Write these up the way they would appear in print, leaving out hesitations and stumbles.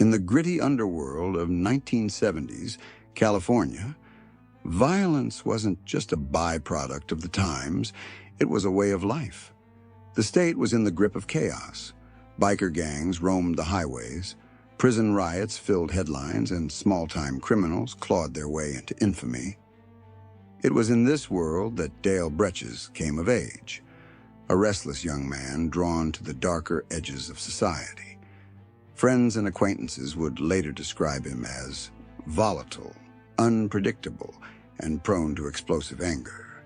In the gritty underworld of 1970s California, violence wasn't just a byproduct of the times, it was a way of life. The state was in the grip of chaos. Biker gangs roamed the highways, prison riots filled headlines, and small-time criminals clawed their way into infamy. It was in this world that Dale Bretches came of age, a restless young man drawn to the darker edges of society. Friends and acquaintances would later describe him as volatile, unpredictable, and prone to explosive anger.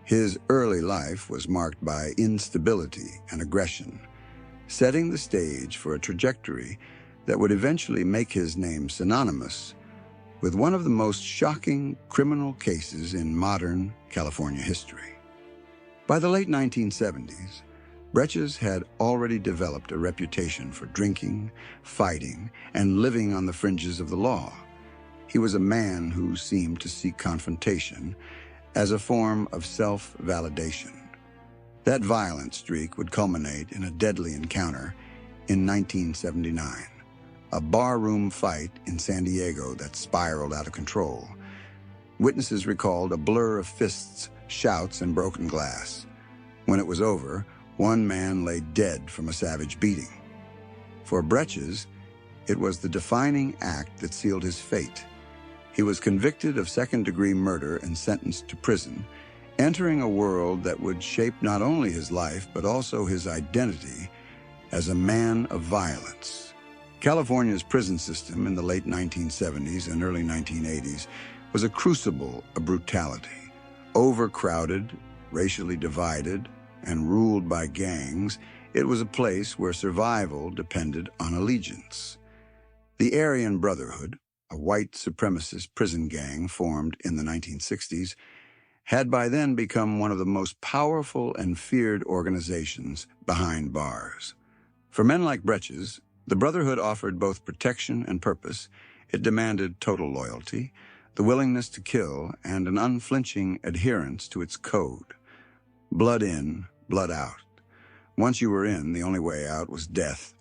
His early life was marked by instability and aggression, setting the stage for a trajectory that would eventually make his name synonymous with one of the most shocking criminal cases in modern California history. By the late 1970s, Bretches had already developed a reputation for drinking, fighting, and living on the fringes of the law. He was a man who seemed to see confrontation as a form of self-validation. That violent streak would culminate in a deadly encounter in 1979, a barroom fight in San Diego that spiraled out of control. Witnesses recalled a blur of fists, shouts, and broken glass. When it was over, one man lay dead from a savage beating. For Bretches, it was the defining act that sealed his fate. He was convicted of second-degree murder and sentenced to prison, entering a world that would shape not only his life, but also his identity as a man of violence. California's prison system in the late 1970s and early 1980s was a crucible of brutality. Overcrowded, racially divided, and ruled by gangs, it was a place where survival depended on allegiance. The Aryan Brotherhood, a white supremacist prison gang formed in the 1960s, had by then become one of the most powerful and feared organizations behind bars. For men like Bretches, the Brotherhood offered both protection and purpose. It demanded total loyalty, the willingness to kill, and an unflinching adherence to its code. Blood in, blood out. Once you were in, the only way out was death.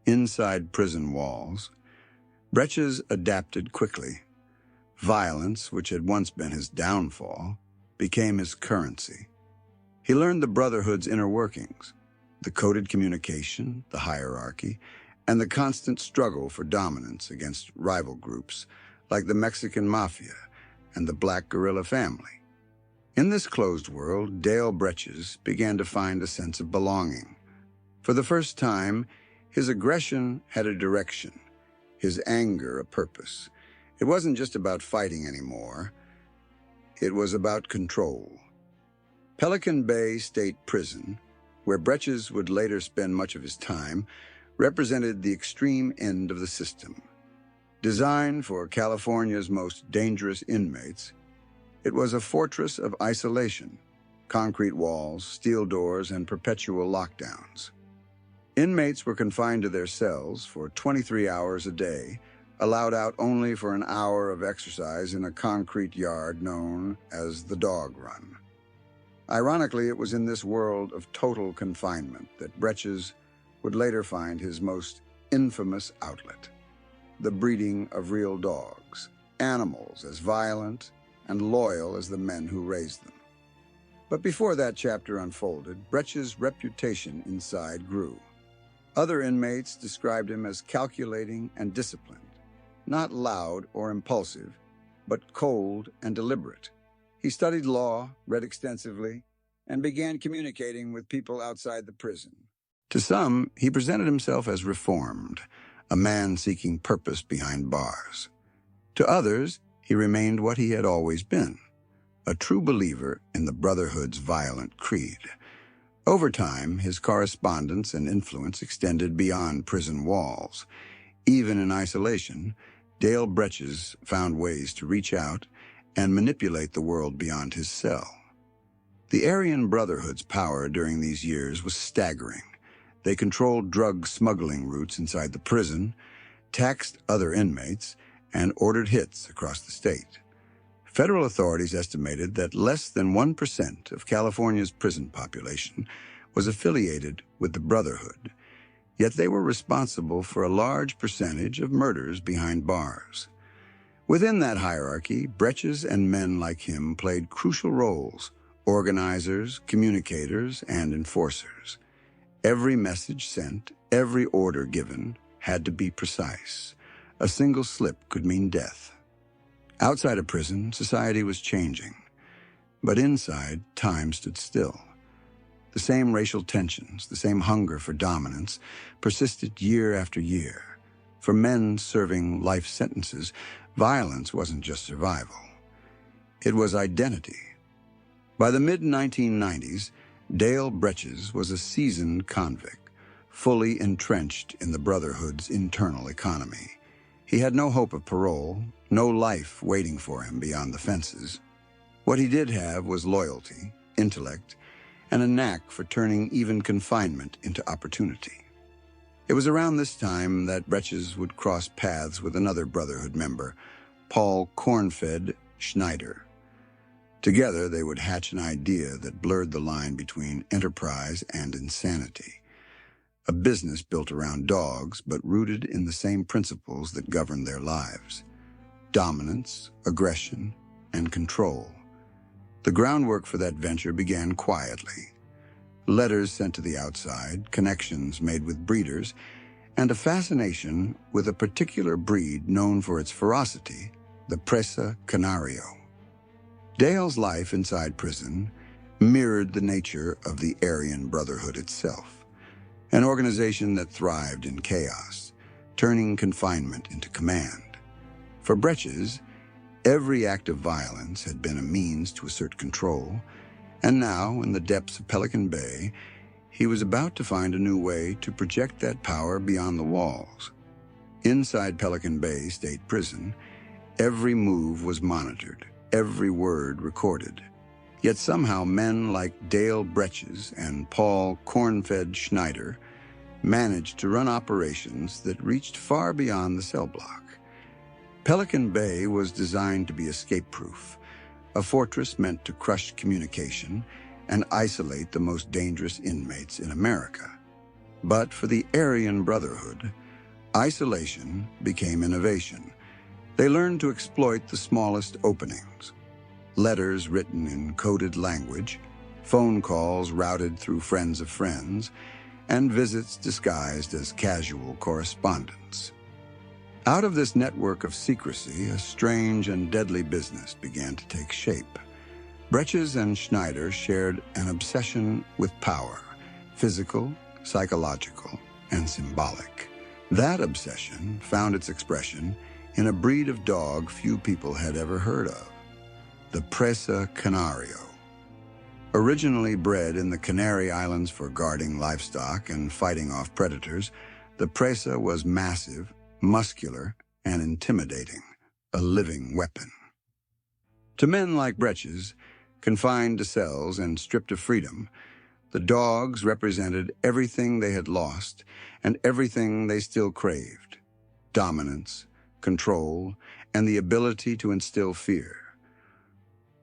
Inside prison walls, Bretches adapted quickly. Violence, which had once been his downfall, became his currency. He learned the Brotherhood's inner workings, the coded communication, the hierarchy, and the constant struggle for dominance against rival groups like the Mexican Mafia and the Black Guerrilla family. In this closed world, Dale Bretches began to find a sense of belonging. For the first time, his aggression had a direction, his anger a purpose. It wasn't just about fighting anymore. It was about control. Pelican Bay State Prison, where Bretches would later spend much of his time, represented the extreme end of the system. Designed for California's most dangerous inmates, it was a fortress of isolation, concrete walls, steel doors, and perpetual lockdowns. Inmates were confined to their cells for 23 hours a day, allowed out only for an hour of exercise in a concrete yard known as the dog run. Ironically, it was in this world of total confinement that Bretches would later find his most infamous outlet, the breeding of real dogs, animals as violent and loyal as the men who raised them. But before that chapter unfolded, Bretches' reputation inside grew. Other inmates described him as calculating and disciplined, not loud or impulsive, but cold and deliberate. He studied law, read extensively, and began communicating with people outside the prison. To some, he presented himself as reformed, a man seeking purpose behind bars. To others, he remained what he had always been, a true believer in the Brotherhood's violent creed. Over time, his correspondence and influence extended beyond prison walls. Even in isolation, Dale Bretches found ways to reach out and manipulate the world beyond his cell. The Aryan Brotherhood's power during these years was staggering. They controlled drug smuggling routes inside the prison, taxed other inmates, and ordered hits across the state. Federal authorities estimated that less than 1% of California's prison population was affiliated with the Brotherhood. Yet they were responsible for a large percentage of murders behind bars. Within that hierarchy, Bretches and men like him played crucial roles: organizers, communicators, and enforcers. Every message sent, every order given, had to be precise. A single slip could mean death. Outside of prison, society was changing. But inside, time stood still. The same racial tensions, the same hunger for dominance, persisted year after year. For men serving life sentences, violence wasn't just survival. It was identity. By the mid-1990s, Dale Bretches was a seasoned convict, fully entrenched in the Brotherhood's internal economy. He had no hope of parole, no life waiting for him beyond the fences. What he did have was loyalty, intellect, and a knack for turning even confinement into opportunity. It was around this time that Bretches would cross paths with another Brotherhood member, Paul "Cornfed" Schneider. Together, they would hatch an idea that blurred the line between enterprise and insanity. A business built around dogs, but rooted in the same principles that governed their lives: dominance, aggression, and control. The groundwork for that venture began quietly. Letters sent to the outside, connections made with breeders, and a fascination with a particular breed known for its ferocity, the Presa Canario. Dale's life inside prison mirrored the nature of the Aryan Brotherhood itself, an organization that thrived in chaos, turning confinement into command. For Bretches, every act of violence had been a means to assert control, and now, in the depths of Pelican Bay, he was about to find a new way to project that power beyond the walls. Inside Pelican Bay State Prison, every move was monitored, every word recorded. Yet somehow men like Dale Bretches and Paul "Cornfed" Schneider managed to run operations that reached far beyond the cell block. Pelican Bay was designed to be escape-proof, a fortress meant to crush communication and isolate the most dangerous inmates in America. But for the Aryan Brotherhood, isolation became innovation. They learned to exploit the smallest openings: letters written in coded language, phone calls routed through friends of friends, and visits disguised as casual correspondence. Out of this network of secrecy, a strange and deadly business began to take shape. Bretches and Schneider shared an obsession with power, physical, psychological, and symbolic. That obsession found its expression in a breed of dog few people had ever heard of: the Presa Canario. Originally bred in the Canary Islands for guarding livestock and fighting off predators, the Presa was massive, muscular, and intimidating, a living weapon. To men like Bretches, confined to cells and stripped of freedom, the dogs represented everything they had lost and everything they still craved: dominance, control, and the ability to instill fear.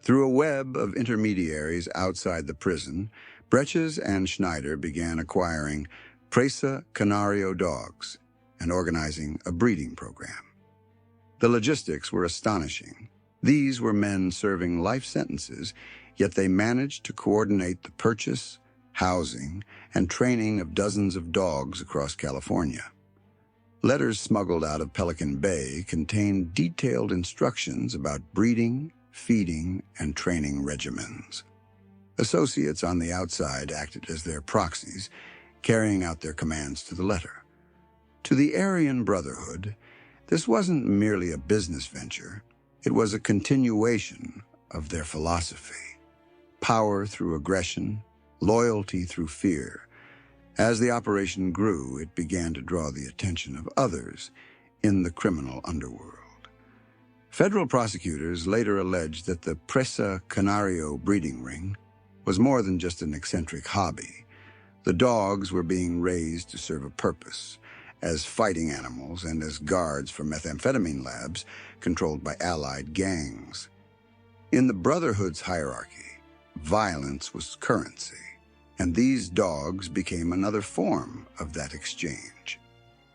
Through a web of intermediaries outside the prison, Bretches and Schneider began acquiring Presa Canario dogs and organizing a breeding program. The logistics were astonishing. These were men serving life sentences, yet they managed to coordinate the purchase, housing, and training of dozens of dogs across California. Letters smuggled out of Pelican Bay contained detailed instructions about breeding, feeding, and training regimens. Associates on the outside acted as their proxies, carrying out their commands to the letter. To the Aryan Brotherhood, this wasn't merely a business venture. It was a continuation of their philosophy: power through aggression, loyalty through fear. As the operation grew, it began to draw the attention of others in the criminal underworld. Federal prosecutors later alleged that the Presa Canario breeding ring was more than just an eccentric hobby. The dogs were being raised to serve a purpose, as fighting animals and as guards for methamphetamine labs controlled by allied gangs. In the Brotherhood's hierarchy, violence was currency. And these dogs became another form of that exchange.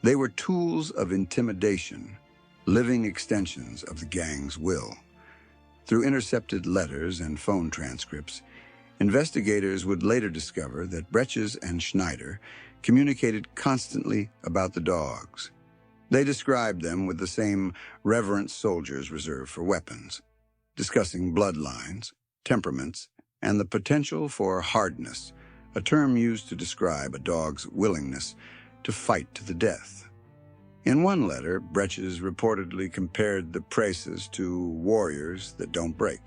They were tools of intimidation, living extensions of the gang's will. Through intercepted letters and phone transcripts, investigators would later discover that Bretches and Schneider communicated constantly about the dogs. They described them with the same reverence soldiers reserve for weapons, discussing bloodlines, temperaments, and the potential for hardness, a term used to describe a dog's willingness to fight to the death. In one letter, Bretches reportedly compared the Presas to warriors that don't break.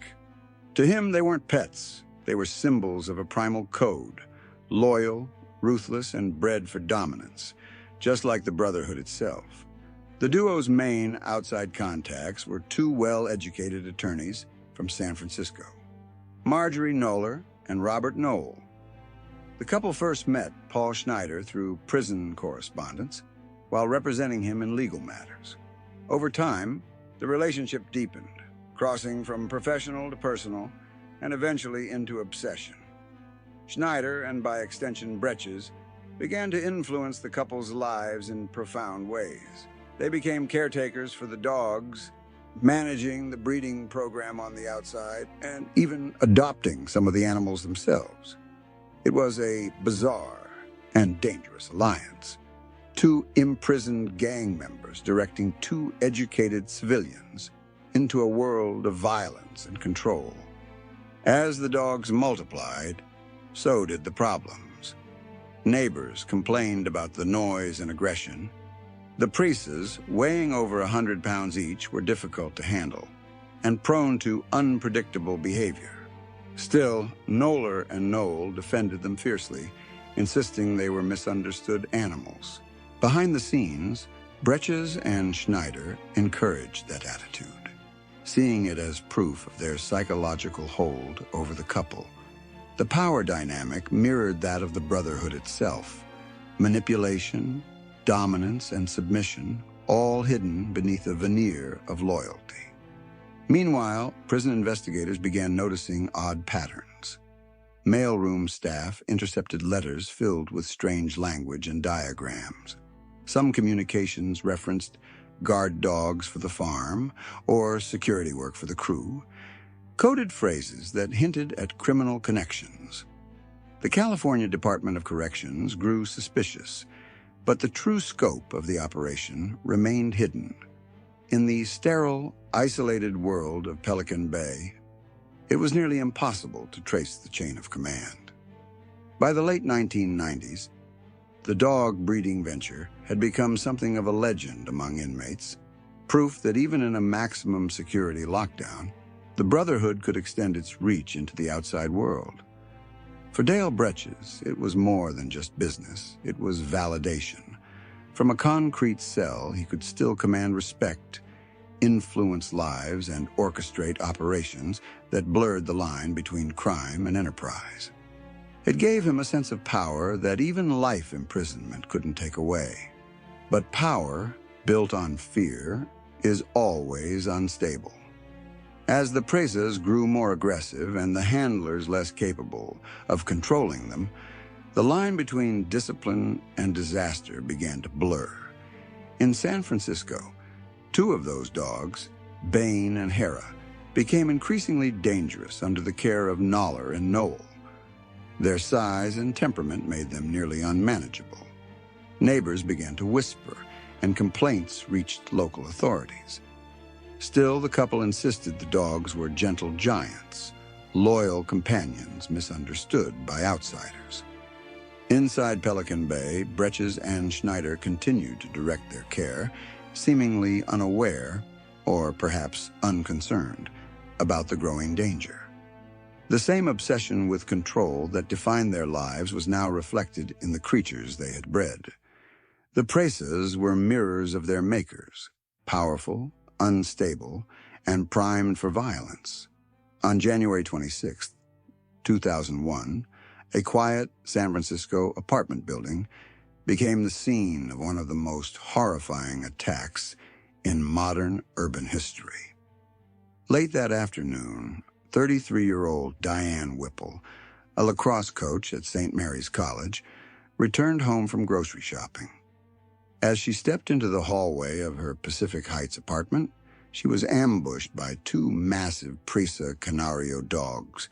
To him, they weren't pets. They were symbols of a primal code, loyal, ruthless, and bred for dominance, just like the Brotherhood itself. The duo's main outside contacts were two well-educated attorneys from San Francisco, Marjorie Knoller and Robert Knoll. The couple first met Paul Schneider through prison correspondence while representing him in legal matters. Over time, the relationship deepened, crossing from professional to personal and eventually into obsession. Schneider, and by extension Bretches, began to influence the couple's lives in profound ways. They became caretakers for the dogs, managing the breeding program on the outside, and even adopting some of the animals themselves. It was a bizarre and dangerous alliance. Two imprisoned gang members directing two educated civilians into a world of violence and control. As the dogs multiplied, so did the problems. Neighbors complained about the noise and aggression. The Presas, weighing over 100 pounds each, were difficult to handle and prone to unpredictable behavior. Still, Knoller and Knoll defended them fiercely, insisting they were misunderstood animals. Behind the scenes, Bretches and Schneider encouraged that attitude, seeing it as proof of their psychological hold over the couple. The power dynamic mirrored that of the Brotherhood itself. Manipulation, dominance, and submission, all hidden beneath a veneer of loyalty. Meanwhile, prison investigators began noticing odd patterns. Mailroom staff intercepted letters filled with strange language and diagrams. Some communications referenced guard dogs for the farm or security work for the crew, coded phrases that hinted at criminal connections. The California Department of Corrections grew suspicious, but the true scope of the operation remained hidden. In the sterile, isolated world of Pelican Bay, it was nearly impossible to trace the chain of command. By the late 1990s, the dog breeding venture had become something of a legend among inmates, proof that even in a maximum security lockdown, the Brotherhood could extend its reach into the outside world. For Dale Bretches, it was more than just business. It was validation. From a concrete cell, he could still command respect, influence lives, and orchestrate operations that blurred the line between crime and enterprise. It gave him a sense of power that even life imprisonment couldn't take away. But power, built on fear, is always unstable. As the Presas grew more aggressive and the handlers less capable of controlling them, the line between discipline and disaster began to blur. In San Francisco, two of those dogs, Bane and Hera, became increasingly dangerous under the care of Knoller and Knoll. Their size and temperament made them nearly unmanageable. Neighbors began to whisper, and complaints reached local authorities. Still, the couple insisted the dogs were gentle giants, loyal companions misunderstood by outsiders. Inside Pelican Bay, Bretches and Schneider continued to direct their care, seemingly unaware, or perhaps unconcerned, about the growing danger. The same obsession with control that defined their lives was now reflected in the creatures they had bred. The Presas were mirrors of their makers, powerful, unstable, and primed for violence. On January 26, 2001, a quiet San Francisco apartment building became the scene of one of the most horrifying attacks in modern urban history. Late that afternoon, 33-year-old Diane Whipple, a lacrosse coach at St. Mary's College, returned home from grocery shopping. As she stepped into the hallway of her Pacific Heights apartment, she was ambushed by two massive Presa Canario dogs,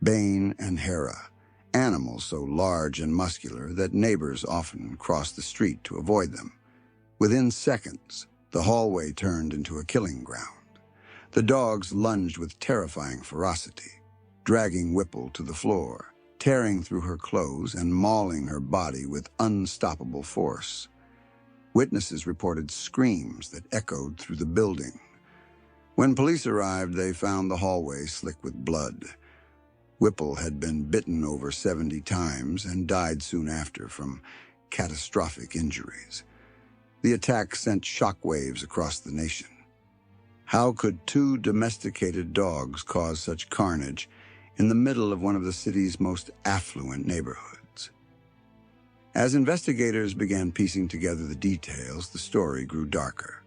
Bane and Hera, animals so large and muscular that neighbors often crossed the street to avoid them. Within seconds, the hallway turned into a killing ground. The dogs lunged with terrifying ferocity, dragging Whipple to the floor, tearing through her clothes and mauling her body with unstoppable force. Witnesses reported screams that echoed through the building. When police arrived, they found the hallway slick with blood. Whipple had been bitten over 70 times and died soon after from catastrophic injuries. The attack sent shockwaves across the nation. How could two domesticated dogs cause such carnage in the middle of one of the city's most affluent neighborhoods? As investigators began piecing together the details, the story grew darker.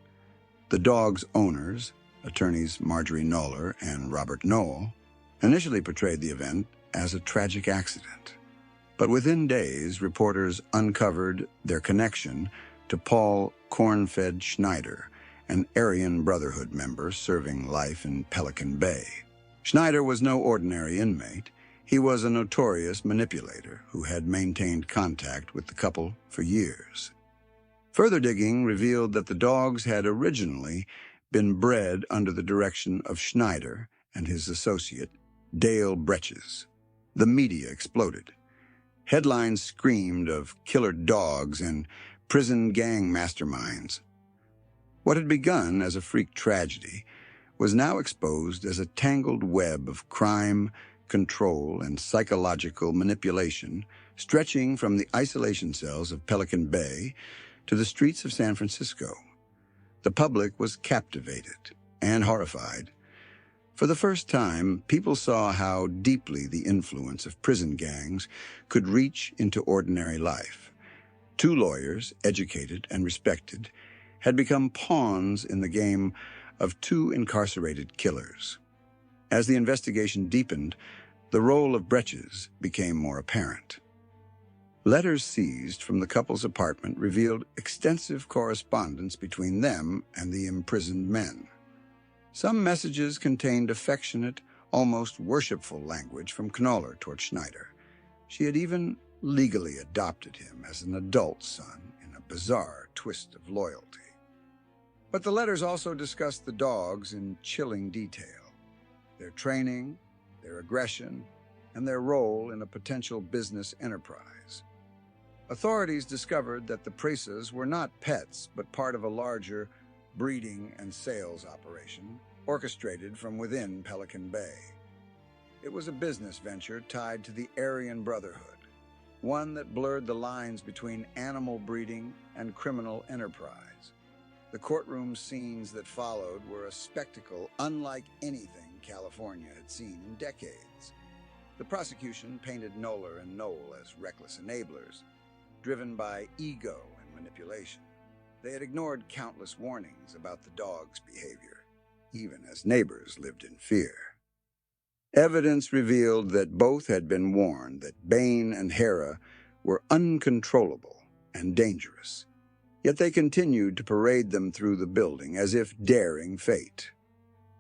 The dogs' owners, attorneys Marjorie Knoller and Robert Knoll, initially portrayed the event as a tragic accident. But within days, reporters uncovered their connection to Paul Corn-Fed Schneider, an Aryan Brotherhood member serving life in Pelican Bay. Schneider was no ordinary inmate. He was a notorious manipulator who had maintained contact with the couple for years. Further digging revealed that the dogs had originally been bred under the direction of Schneider and his associate, Dale Bretches. The media exploded. Headlines screamed of killer dogs and prison gang masterminds. What had begun as a freak tragedy was now exposed as a tangled web of crime, control, and psychological manipulation stretching from the isolation cells of Pelican Bay to the streets of San Francisco. The public was captivated and horrified. For the first time, people saw how deeply the influence of prison gangs could reach into ordinary life. Two lawyers, educated and respected, had become pawns in the game of two incarcerated killers. As the investigation deepened, the role of Bretches became more apparent. Letters seized from the couple's apartment revealed extensive correspondence between them and the imprisoned men. Some messages contained affectionate, almost worshipful language from Knoller toward Schneider. She had even legally adopted him as an adult son in a bizarre twist of loyalty. But the letters also discussed the dogs in chilling detail: their training, their aggression, and their role in a potential business enterprise. Authorities discovered that the Presas were not pets, but part of a larger breeding and sales operation orchestrated from within Pelican Bay. It was a business venture tied to the Aryan Brotherhood, one that blurred the lines between animal breeding and criminal enterprise. The courtroom scenes that followed were a spectacle unlike anything California had seen in decades. The prosecution painted Knoller and Knoll as reckless enablers, driven by ego and manipulation. They had ignored countless warnings about the dog's behavior, even as neighbors lived in fear. Evidence revealed that both had been warned that Bane and Hera were uncontrollable and dangerous, yet they continued to parade them through the building as if daring fate.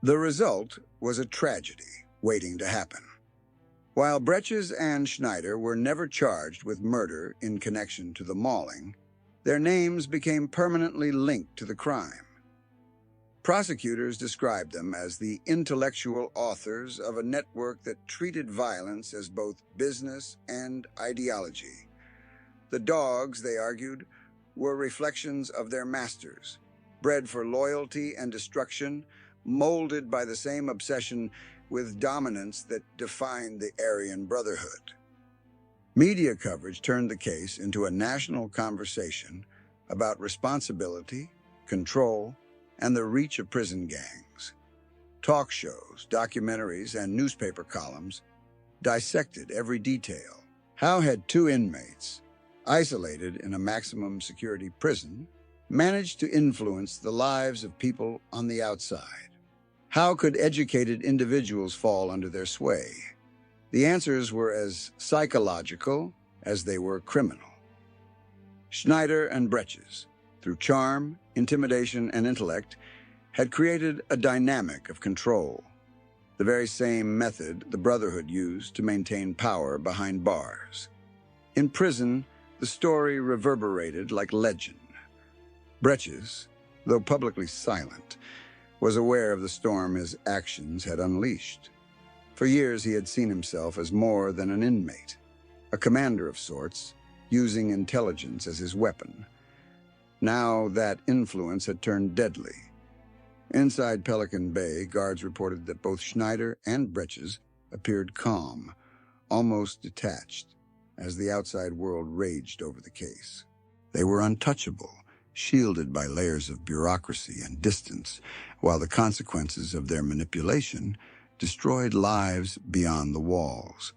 The result was a tragedy waiting to happen. While Bretches and Schneider were never charged with murder in connection to the mauling, their names became permanently linked to the crime. Prosecutors described them as the intellectual authors of a network that treated violence as both business and ideology. The dogs, they argued, were reflections of their masters, bred for loyalty and destruction, molded by the same obsession with dominance that defined the Aryan Brotherhood. Media coverage turned the case into a national conversation about responsibility, control, and the reach of prison gangs. Talk shows, documentaries, and newspaper columns dissected every detail. How had two inmates, isolated in a maximum security prison, managed to influence the lives of people on the outside? How could educated individuals fall under their sway? The answers were as psychological as they were criminal. Schneider and Bretches, through charm, intimidation, and intellect, had created a dynamic of control, the very same method the Brotherhood used to maintain power behind bars. In prison, the story reverberated like legend. Bretches, though publicly silent, was aware of the storm his actions had unleashed. For years he had seen himself as more than an inmate, a commander of sorts, using intelligence as his weapon. Now that influence had turned deadly. Inside Pelican Bay, guards reported that both Schneider and Bretches appeared calm, almost detached, as the outside world raged over the case. They were untouchable, shielded by layers of bureaucracy and distance, while the consequences of their manipulation destroyed lives beyond the walls.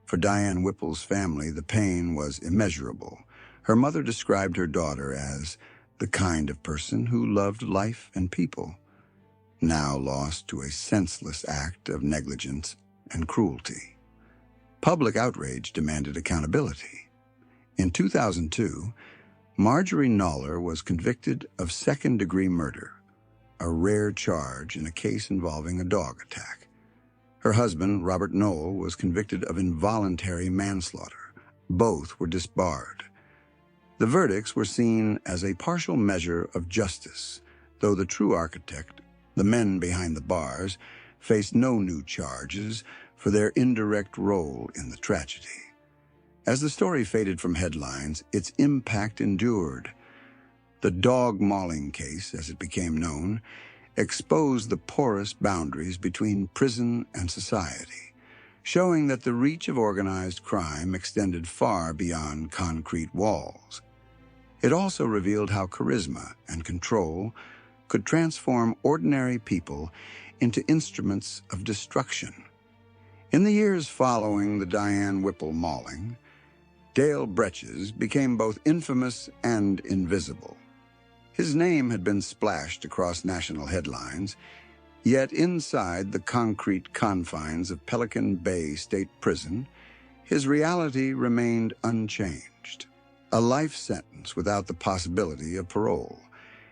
For Diane Whipple's family, the pain was immeasurable. Her mother described her daughter as the kind of person who loved life and people, now lost to a senseless act of negligence and cruelty. Public outrage demanded accountability. In 2002, Marjorie Noller was convicted of second-degree murder, a rare charge in a case involving a dog attack. Her husband, Robert Knoll, was convicted of involuntary manslaughter. Both were disbarred. The verdicts were seen as a partial measure of justice, though the true architect, the men behind the bars, faced no new charges for their indirect role in the tragedy. As the story faded from headlines, its impact endured. The dog mauling case, as it became known, exposed the porous boundaries between prison and society, showing that the reach of organized crime extended far beyond concrete walls. It also revealed how charisma and control could transform ordinary people into instruments of destruction. In the years following the Diane Whipple mauling, Dale Bretches became both infamous and invisible. His name had been splashed across national headlines, yet inside the concrete confines of Pelican Bay State Prison, his reality remained unchanged. A life sentence without the possibility of parole.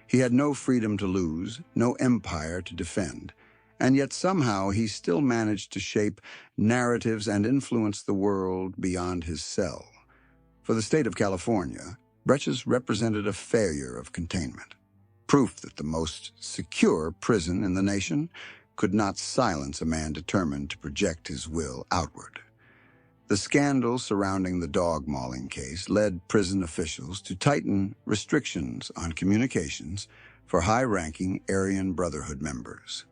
He had no freedom to lose, no empire to defend, and yet somehow he still managed to shape narratives and influence the world beyond his cell. For the state of California, Bretches represented a failure of containment, proof that the most secure prison in the nation could not silence a man determined to project his will outward. The scandal surrounding the dog mauling case led prison officials to tighten restrictions on communications for high-ranking Aryan Brotherhood members.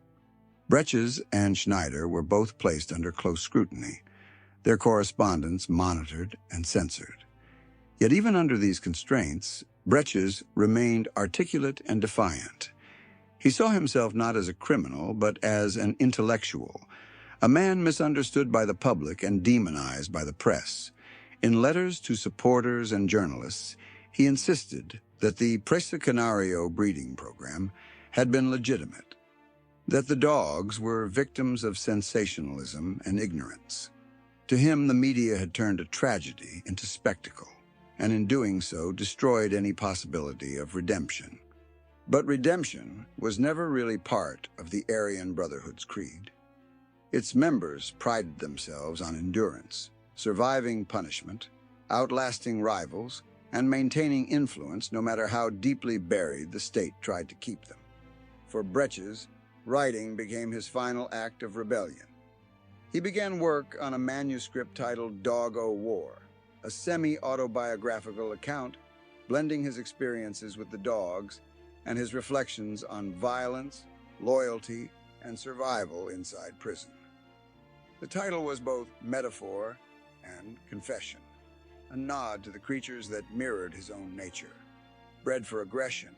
Bretches and Schneider were both placed under close scrutiny, their correspondence monitored and censored. Yet even under these constraints, Bretches remained articulate and defiant. He saw himself not as a criminal, but as an intellectual, a man misunderstood by the public and demonized by the press. In letters to supporters and journalists, he insisted that the Presa Canario breeding program had been legitimate, that the dogs were victims of sensationalism and ignorance. To him, the media had turned a tragedy into spectacle, and in doing so destroyed any possibility of redemption. But redemption was never really part of the Aryan Brotherhood's creed. Its members prided themselves on endurance, surviving punishment, outlasting rivals, and maintaining influence no matter how deeply buried the state tried to keep them. For Bretches, writing became his final act of rebellion. He began work on a manuscript titled Dog-O War, a semi-autobiographical account blending his experiences with the dogs and his reflections on violence, loyalty, and survival inside prison. The title was both metaphor and confession, a nod to the creatures that mirrored his own nature, bred for aggression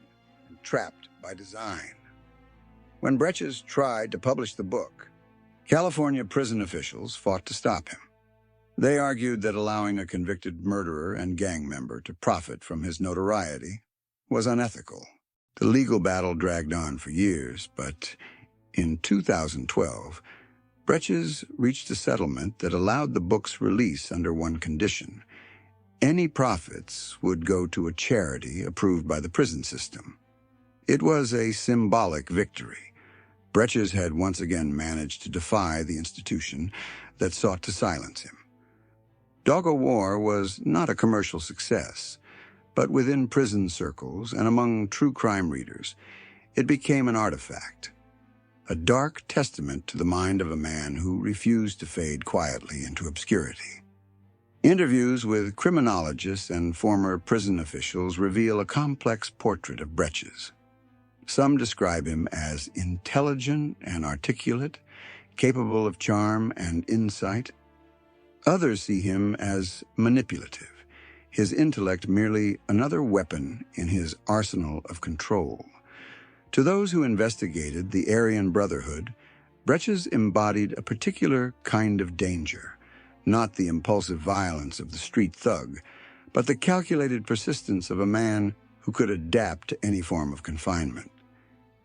and trapped by design. When Bretches tried to publish the book, California prison officials fought to stop him. They argued that allowing a convicted murderer and gang member to profit from his notoriety was unethical. The legal battle dragged on for years, but in 2012, Bretches reached a settlement that allowed the book's release under one condition. Any profits would go to a charity approved by the prison system. It was a symbolic victory. Bretches had once again managed to defy the institution that sought to silence him. Dog-O-War was not a commercial success, but within prison circles and among true crime readers, it became an artifact, a dark testament to the mind of a man who refused to fade quietly into obscurity. Interviews with criminologists and former prison officials reveal a complex portrait of Bretches. Some describe him as intelligent and articulate, capable of charm and insight. Others see him as manipulative, his intellect merely another weapon in his arsenal of control. To those who investigated the Aryan brotherhood, Bretches embodied a particular kind of danger, not the impulsive violence of the street thug, but the calculated persistence of a man who could adapt to any form of confinement.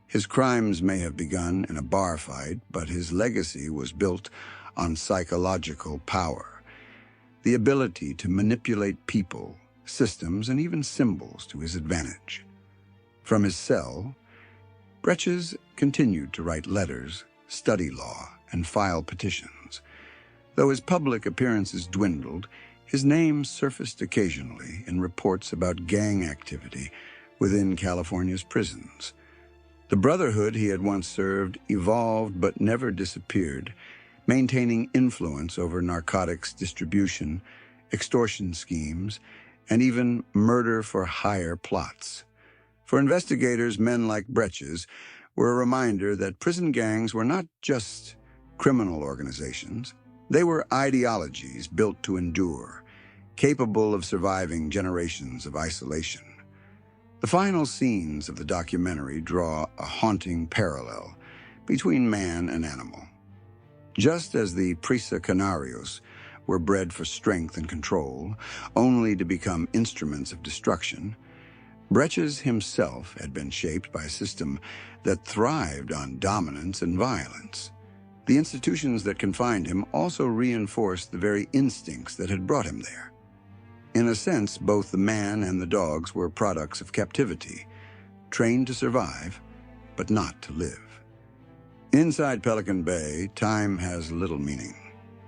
His crimes may have begun in a bar fight, but his legacy was built on psychological power, the ability to manipulate people, systems, and even symbols to his advantage. From his cell, Bretches continued to write letters, study law, and file petitions. Though his public appearances dwindled, his name surfaced occasionally in reports about gang activity within California's prisons. The brotherhood he had once served evolved but never disappeared, maintaining influence over narcotics distribution, extortion schemes, and even murder-for-hire plots. For investigators, men like Bretches were a reminder that prison gangs were not just criminal organizations. They were ideologies built to endure, capable of surviving generations of isolation. The final scenes of the documentary draw a haunting parallel between man and animal. Just as the Presa Canarios were bred for strength and control, only to become instruments of destruction, Bretches himself had been shaped by a system that thrived on dominance and violence. The institutions that confined him also reinforced the very instincts that had brought him there. In a sense, both the man and the dogs were products of captivity, trained to survive, but not to live. Inside Pelican Bay, time has little meaning.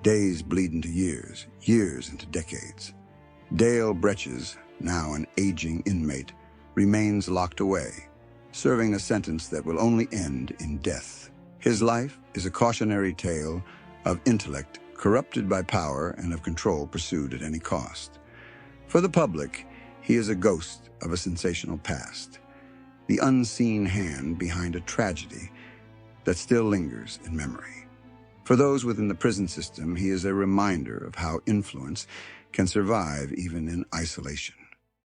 Days bleed into years, years into decades. Dale Bretches, now an aging inmate, remains locked away, serving a sentence that will only end in death. His life is a cautionary tale of intellect corrupted by power and of control pursued at any cost. For the public, he is a ghost of a sensational past, the unseen hand behind a tragedy that still lingers in memory. For those within the prison system, he is a reminder of how influence can survive even in isolation.